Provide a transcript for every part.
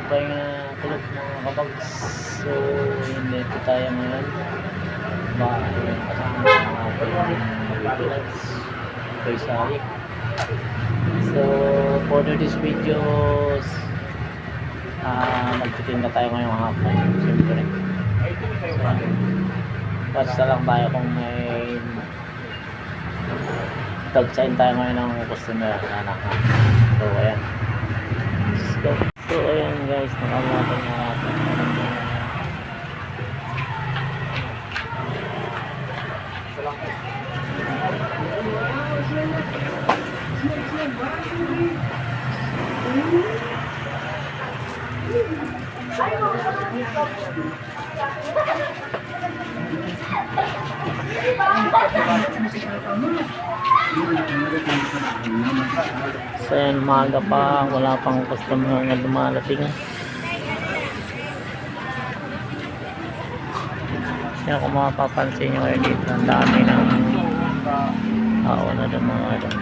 pahinga kulog mga kabags. So, hindi po tayo ngayon. Bahay kasama mga vlogs. Okay, sorry. So, for this videos, magtitinda tayo ngayong hapon. Siyempre. So, basta lang tayo kung may tagsain tayo ngayon ng customer na naka. So, ayan. Let's go. So, ayan guys, nakamatan na natin. So yan, umaga pa, wala pang customer na dumarating. Yan, kung mapapansin nyo kayo dito, ang dami ng tao na dumarating.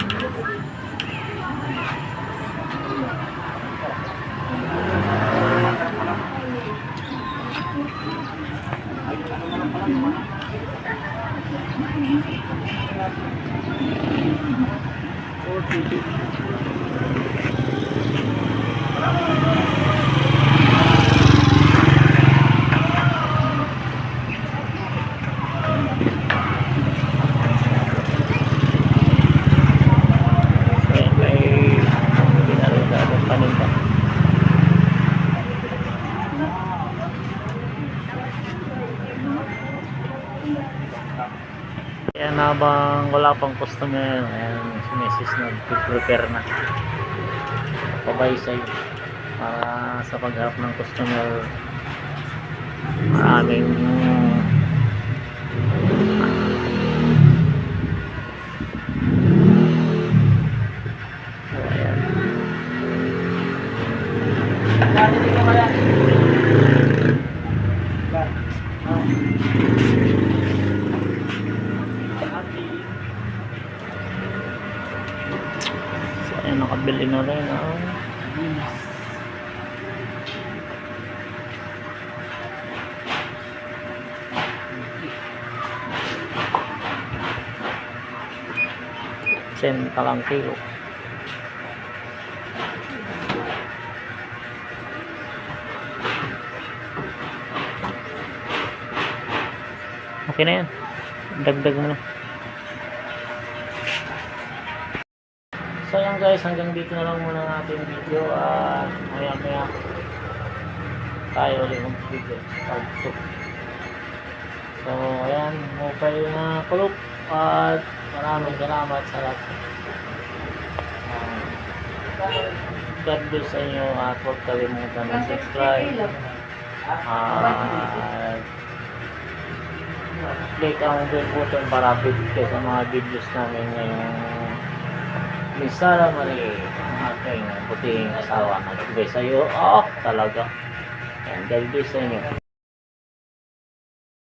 Yan, habang wala pang customer, ayan, si Mrs. nag-prepare na pabaysay para sa pagharap ng customer. Maraming ayan. Ayan, nakabili na rin senta lang kilo. Okay na yan, dagdag mo na. So yan guys, hanggang dito na lang muna ang ating video. Maya tayo ulit ng video part 2. So ayan, mukay na kulog at maraming salamat sa lahat. God bless sa inyo at huwag kalimutan na subscribe at click ang bell button para update kayo sa mga videos namin ngayong Misara Mali, ang aking puting asawa. Nagbigay sa iyo, talaga. And God bless sa inyo.